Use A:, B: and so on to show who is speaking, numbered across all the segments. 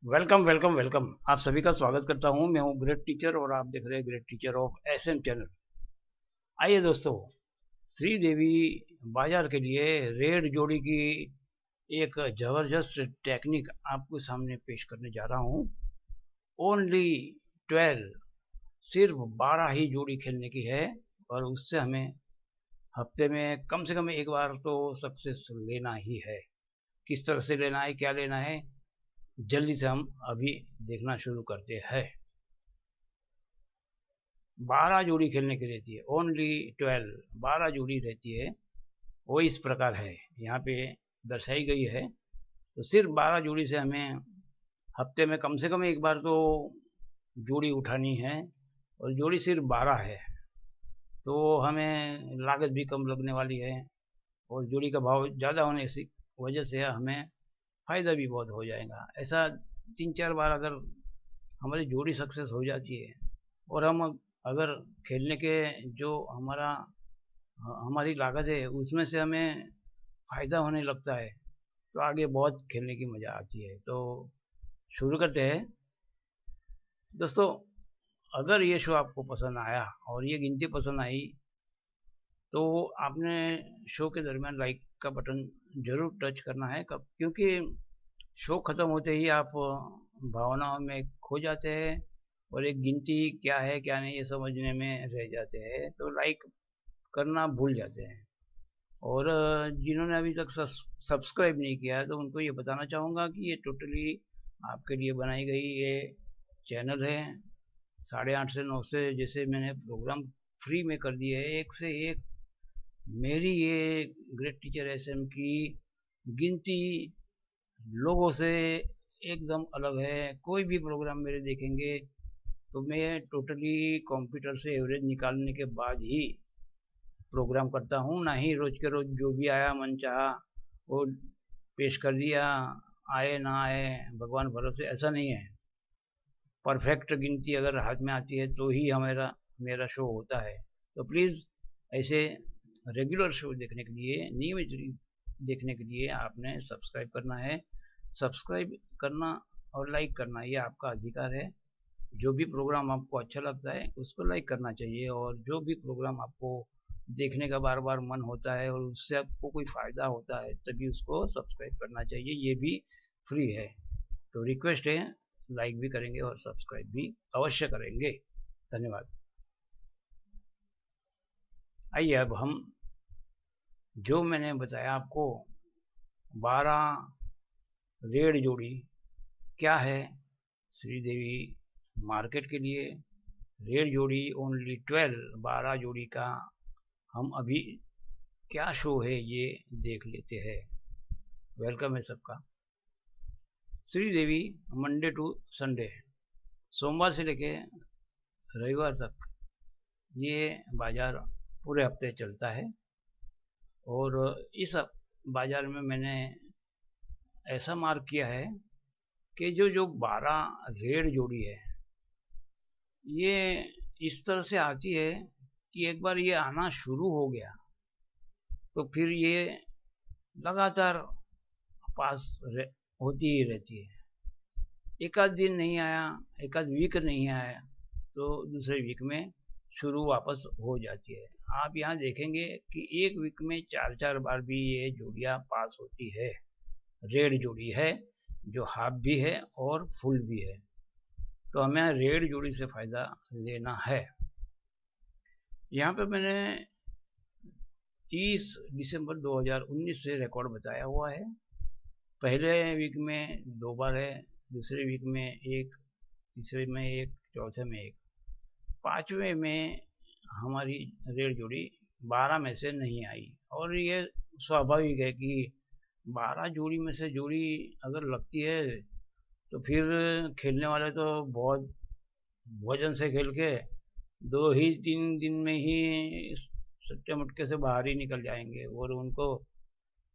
A: Welcome welcome welcome. आप सभी का स्वागत करता हूं। मैं हूं ग्रेट टीचर और आप देख रहे हैं great teacher of SM channel. आइए दोस्तों, श्रीदेवी बाजार के लिए रेड जोड़ी की एक जबरदस्त टेक्निक आपके सामने पेश करने जा रहा हूं। ओनली 12, सिर्फ 12 ही जोड़ी खेलने की है और उससे हमें हफ्ते में कम से कम एक बार तो सक्सेस लेना ही है। किस तरह से लेना है, क्या लेना है, जल्दी से हम अभी देखना शुरू करते हैं। 12 जोड़ी खेलने की रहती है, ओनली 12, 12 जोड़ी रहती है। वो इस प्रकार है, यहाँ पे दर्शाई गई है। तो सिर्फ 12 जोड़ी से हमें हफ्ते में कम से कम एक बार तो जोड़ी उठानी है और जोड़ी सिर्फ 12 है। तो हमें लागत भी कम लगने वाली है और जोड़ी का भाव ज़्यादा होने की वजह से हमें फ़ायदा भी बहुत हो जाएगा। ऐसा 3-4 बार अगर हमारी जोड़ी सक्सेस हो जाती है और हम अगर खेलने के जो हमारी लागत है उसमें से हमें फ़ायदा होने लगता है तो आगे बहुत खेलने की मज़ा आती है। तो शुरू करते हैं दोस्तों। अगर ये शो आपको पसंद आया और ये गिनती पसंद आई तो आपने शो के दरमियान लाइक का बटन जरूर टच करना है। कब? क्योंकि शो ख़त्म होते ही आप भावनाओं में खो जाते हैं और एक गिनती क्या है क्या नहीं ये समझने में रह जाते हैं, तो लाइक करना भूल जाते हैं। और जिन्होंने अभी तक सब्सक्राइब नहीं किया है तो उनको ये बताना चाहूँगा कि ये टोटली आपके लिए बनाई गई ये चैनल है। 8:30 से 9 से जैसे मैंने प्रोग्राम फ्री में कर दिए है, एक से एक मेरी ये ग्रेट टीचर एसएम की गिनती लोगों से एकदम अलग है। कोई भी प्रोग्राम मेरे देखेंगे तो मैं टोटली कंप्यूटर से एवरेज निकालने के बाद ही प्रोग्राम करता हूँ, ना ही रोज के रोज जो भी आया मन चाहा वो पेश कर दिया। आए ना आए भगवान भरोसे, ऐसा नहीं है। परफेक्ट गिनती अगर हाथ में आती है तो ही हमारा मेरा शो होता है। तो प्लीज़ ऐसे रेगुलर शो देखने के लिए, नियमित देखने के लिए आपने सब्सक्राइब करना है। सब्सक्राइब करना और लाइक करना ये आपका अधिकार है। जो भी प्रोग्राम आपको अच्छा लगता है उसको लाइक करना चाहिए और जो भी प्रोग्राम आपको देखने का बार बार मन होता है और उससे आपको कोई फ़ायदा होता है तभी उसको सब्सक्राइब करना चाहिए। ये भी फ्री है। तो रिक्वेस्ट है, लाइक भी करेंगे और सब्सक्राइब भी अवश्य करेंगे। धन्यवाद। आइए अब हम जो मैंने बताया आपको 12 रेड जोड़ी क्या है श्रीदेवी मार्केट के लिए, रेड जोड़ी ओनली 12, 12 जोड़ी का हम अभी क्या शो है ये देख लेते हैं। वेलकम है सबका। श्रीदेवी मंडे टू संडे, सोमवार से लेके रविवार तक ये बाजार पूरे हफ्ते चलता है। और इस बाजार में मैंने ऐसा मार्क किया है कि जो जो 12 रेड जोड़ी है ये इस तरह से आती है कि एक बार ये आना शुरू हो गया तो फिर ये लगातार पास होती ही रहती है। एक आध दिन नहीं आया, एक आध वीक नहीं आया तो दूसरे वीक में शुरू वापस हो जाती है। आप यहाँ देखेंगे कि एक वीक में 4-4 बार भी ये जोड़ियाँ पास होती है। रेड जोड़ी है जो हाफ भी है और फुल भी है, तो हमें रेड जोड़ी से फ़ायदा लेना है। यहाँ पे मैंने 30 दिसंबर 2019 से रिकॉर्ड बताया हुआ है। पहले वीक में 2 बार है, दूसरे वीक में एक, तीसरे में एक, चौथे में एक, पांचवें में हमारी रेड जोड़ी 12 में से नहीं आई। और ये स्वाभाविक है कि 12 जोड़ी में से जोड़ी अगर लगती है तो फिर खेलने वाले तो बहुत वजन से खेल के 2 ही 3 दिन में ही सट्टे मटके से बाहर ही निकल जाएंगे और उनको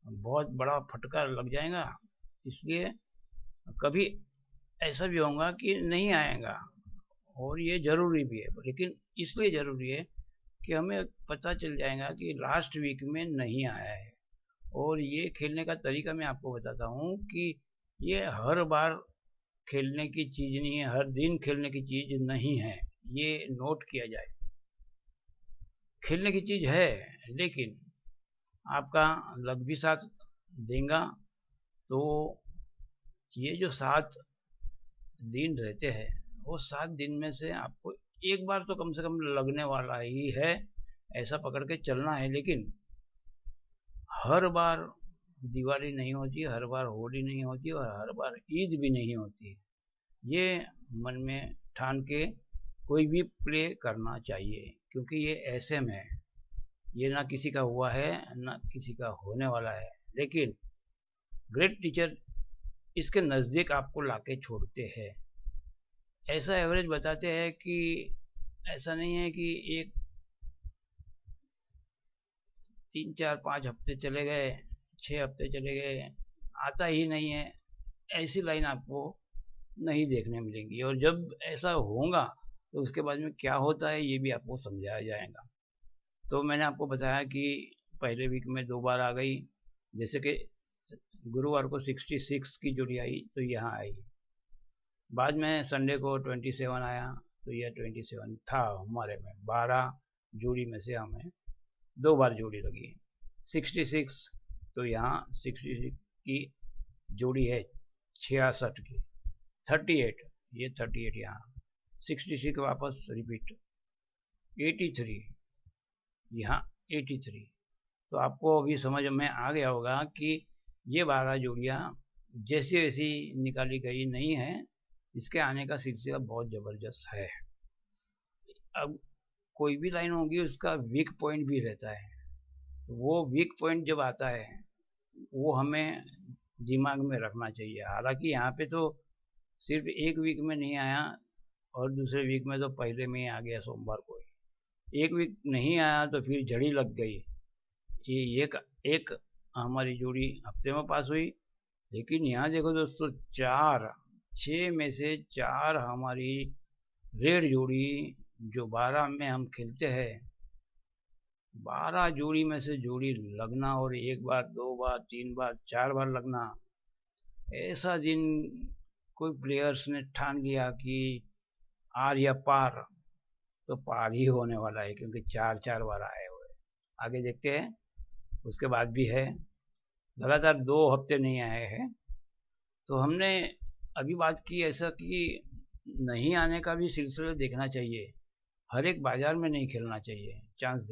A: बहुत बड़ा फटका लग जाएगा। इसलिए कभी ऐसा भी होगा कि नहीं आएगा और ये ज़रूरी भी है, लेकिन इसलिए ज़रूरी है कि हमें पता चल जाएगा कि लास्ट वीक में नहीं आया है। और ये खेलने का तरीका मैं आपको बताता हूँ कि ये हर बार खेलने की चीज़ नहीं है, हर दिन खेलने की चीज़ नहीं है, ये नोट किया जाए। खेलने की चीज़ है, लेकिन आपका लक भी साथ देगा। तो ये जो 7 दिन रहते हैं, वो 7 दिन में से आपको एक बार तो कम से कम लगने वाला ही है, ऐसा पकड़ के चलना है। लेकिन हर बार दिवाली नहीं होती, हर बार होली नहीं होती और हर बार ईद भी नहीं होती। ये मन में ठान के कोई भी प्ले करना चाहिए, क्योंकि ये ऐसे में है, ये ना किसी का हुआ है ना किसी का होने वाला है। लेकिन ग्रेट टीचर इसके नज़दीक आपको लाके छोड़ते हैं। ऐसा एवरेज बताते हैं कि ऐसा नहीं है कि एक 3 4 5 हफ्ते चले गए, 6 हफ्ते चले गए, आता ही नहीं है, ऐसी लाइन आपको नहीं देखने मिलेंगी। और जब ऐसा होगा तो उसके बाद में क्या होता है ये भी आपको समझाया जाएगा। तो मैंने आपको बताया कि पहले वीक में 2 बार आ गई, जैसे कि गुरुवार को 66 की जोड़ी आई तो यहाँ आई, बाद में संडे को 27 आया तो यह 27 था हमारे में। 12 जोड़ी में से हमें 2 बार जोड़ी लगी। 66 तो यहाँ 66 की जोड़ी है 66 की। 38 ये 38 यहाँ 66 वापस रिपीट। 83 यहाँ 83। तो आपको अभी समझ में आ गया होगा कि ये 12 जोड़ियाँ जैसी वैसी निकाली गई नहीं है, इसके आने का सिलसिला बहुत ज़बरदस्त है। अब कोई भी लाइन होगी उसका वीक पॉइंट भी रहता है, तो वो वीक पॉइंट जब आता है वो हमें दिमाग में रखना चाहिए। हालांकि यहाँ पे तो सिर्फ एक वीक में नहीं आया और दूसरे वीक में तो पहले में ही आ गया सोमवार को। एक वीक नहीं आया तो फिर झड़ी लग गई। ये एक हमारी जोड़ी हफ्ते में पास हुई। लेकिन यहाँ देखो दोस्तों, 6 में से 4 हमारी रेड जोड़ी जो 12 में हम खेलते हैं, 12 जोड़ी में से जोड़ी लगना और 1 बार 2 बार 3 बार 4 बार लगना, ऐसा दिन कोई प्लेयर्स ने ठान लिया कि आर या पार, तो पार ही होने वाला है, क्योंकि 4 बार आए हुए। आगे देखते हैं। उसके बाद भी है, लगातार 2 हफ्ते नहीं आए हैं। तो हमने अभी बात की ऐसा कि नहीं आने का भी सिलसिला देखना चाहिए, हर एक बाजार में नहीं खेलना चाहिए, चांस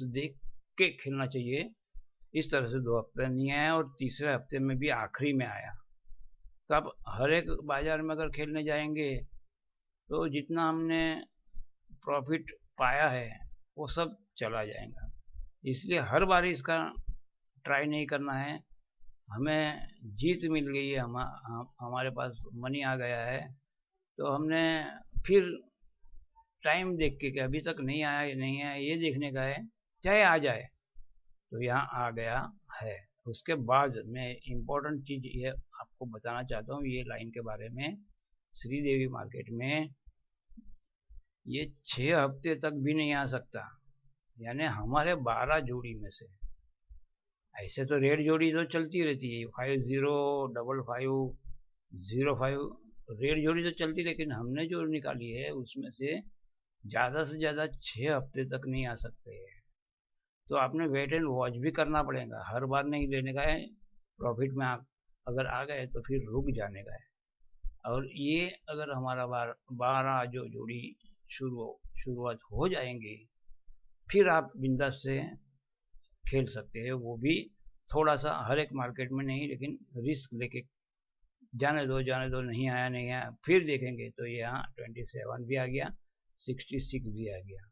A: देख के खेलना चाहिए। इस तरह से 2 हफ्ते नहीं आया और तीसरे हफ्ते में भी आखिरी में आया। तो आप हर एक बाजार में अगर खेलने जाएंगे तो जितना हमने प्रॉफिट पाया है वो सब चला जाएगा। इसलिए हर बार इसका ट्राई नहीं करना है। हमें जीत मिल गई है, हमारे पास मनी आ गया है, तो हमने फिर टाइम देख के कि अभी तक नहीं आया नहीं आया ये देखने का है, चाहे आ जाए। तो यहाँ आ गया है। उसके बाद मैं इम्पोर्टेंट चीज़ ये आपको बताना चाहता हूँ ये लाइन के बारे में। श्रीदेवी मार्केट में ये 6 हफ्ते तक भी नहीं आ सकता, यानी हमारे 12 जोड़ी में से। ऐसे तो रेड जोड़ी तो चलती रहती है 50 55 05, रेड जोड़ी तो चलती, लेकिन हमने जो निकाली है उसमें से ज़्यादा से ज़्यादा 6 हफ्ते तक नहीं आ सकते हैं। तो आपने वेट एंड वॉच भी करना पड़ेगा, हर बार नहीं लेने का है। प्रॉफिट में आप अगर आ गए तो फिर रुक जाने का है। और ये अगर हमारा 12 जो जोड़ी शुरुआत हो जाएंगे, फिर आप बिंदास से खेल सकते हैं। वो भी थोड़ा सा, हर एक मार्केट में नहीं, लेकिन रिस्क लेके जाने दो, नहीं आया नहीं आया फिर देखेंगे। तो यहाँ 27 भी आ गया, 66 भी आ गया,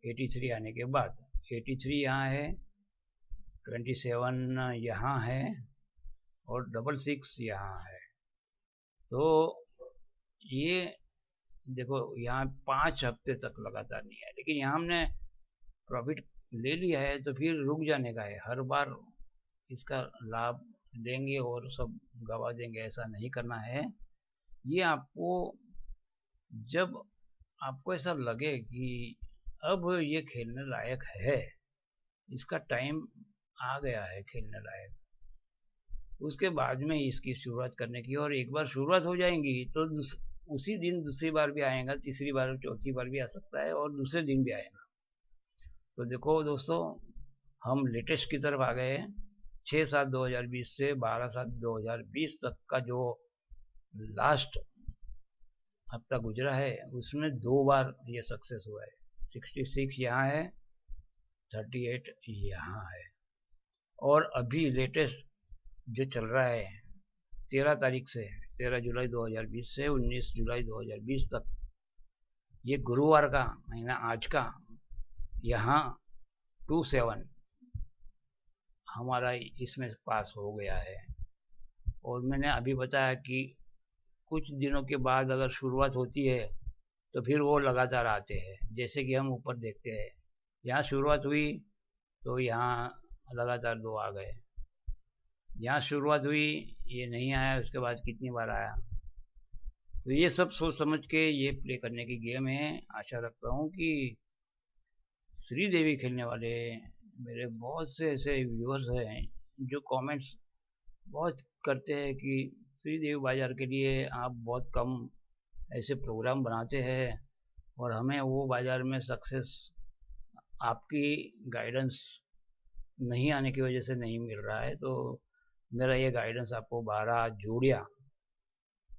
A: 83 आने के बाद 83 यहाँ है, 27 यहाँ है और 66 यहाँ है। तो ये देखो यहाँ 5 हफ्ते तक लगातार नहीं है, लेकिन यहाँ हमने प्रॉफिट ले लिया है तो फिर रुक जाने का है। हर बार इसका लाभ देंगे और सब गवा देंगे, ऐसा नहीं करना है। ये आपको जब आपको ऐसा लगे कि अब ये खेलने लायक है, इसका टाइम आ गया है खेलने लायक, उसके बाद में इसकी शुरुआत करने की, और एक बार शुरुआत हो जाएंगी तो उसी दिन दूसरी बार भी आएगा, तीसरी बार चौथी बार भी आ सकता है और दूसरे दिन भी आएगा। तो देखो दोस्तों, हम लेटेस्ट की तरफ आ गए हैं। 6/7/2020 से 12/7/2020 तक का जो लास्ट हफ्ता गुजरा है उसमें 2 बार ये सक्सेस हुआ है। 66 यहाँ है, 38 यहाँ है। और अभी लेटेस्ट जो चल रहा है 13 तारीख से, 13 जुलाई 2020 से 19 जुलाई 2020 तक, ये गुरुवार का महीना आज का, यहाँ 27 हमारा इसमें पास हो गया है। और मैंने अभी बताया कि कुछ दिनों के बाद अगर शुरुआत होती है तो फिर वो लगातार आते हैं। जैसे कि हम ऊपर देखते हैं, यहाँ शुरुआत हुई तो यहाँ लगातार 2 आ गए, यहाँ शुरुआत हुई ये नहीं आया, उसके बाद कितनी बार आया। तो ये सब सोच समझ के ये प्ले करने की गेम है। आशा रखता हूँ कि श्रीदेवी खेलने वाले मेरे बहुत से ऐसे व्यूअर्स हैं जो कमेंट्स बहुत करते हैं कि श्रीदेवी बाजार के लिए आप बहुत कम ऐसे प्रोग्राम बनाते हैं और हमें वो बाजार में सक्सेस आपकी गाइडेंस नहीं आने की वजह से नहीं मिल रहा है। तो मेरा ये गाइडेंस आपको 12 जोड़ियाँ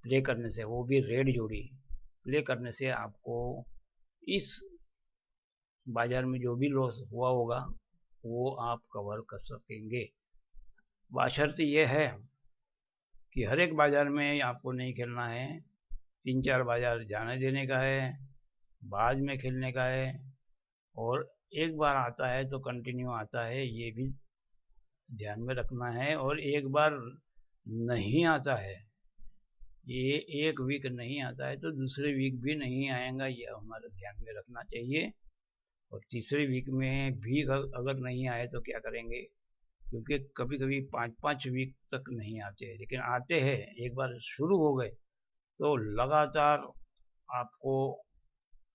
A: प्ले करने से, वो भी रेड जोड़ी प्ले करने से, आपको इस बाजार में जो भी लॉस हुआ होगा वो आप कवर कर सकेंगे। बशर्ते ये है कि हर एक बाजार में आपको नहीं खेलना है, 3-4 बाजार जाने देने का है, बाद में खेलने का है, और एक बार आता है तो कंटिन्यू आता है, ये भी ध्यान में रखना है। और एक बार नहीं आता है, ये एक वीक नहीं आता है तो दूसरे वीक भी नहीं आएगा, ये हमारे ध्यान में रखना चाहिए। और तीसरे वीक में भी अगर नहीं आए तो क्या करेंगे, क्योंकि कभी कभी 5-5 वीक तक नहीं आते हैं, लेकिन आते हैं। एक बार शुरू हो गए तो लगातार आपको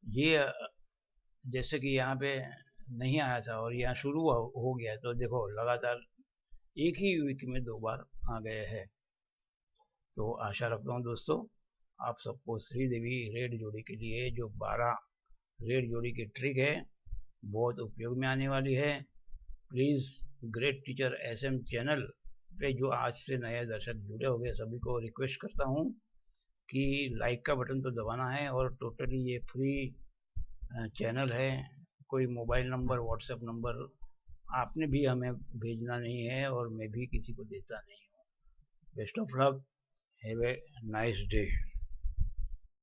A: ये, जैसे कि यहाँ पे नहीं आया था और यहाँ शुरू हो गया, तो देखो लगातार एक ही वीक में 2 बार आ गए हैं। तो आशा रखता हूँ दोस्तों आप सबको श्रीदेवी रेड जोड़ी के लिए जो 12 रेड जोड़ी की ट्रिक है बहुत उपयोग में आने वाली है। Please great teacher SM channel पे जो आज से नए दर्शक जुड़े हो गए सभी को रिक्वेस्ट करता हूँ कि लाइक का बटन तो दबाना है, और टोटली ये फ्री चैनल है, कोई मोबाइल नंबर व्हाट्सएप नंबर आपने भी हमें भेजना नहीं है और मैं भी किसी को देता नहीं हूँ। Best of luck, have a nice day.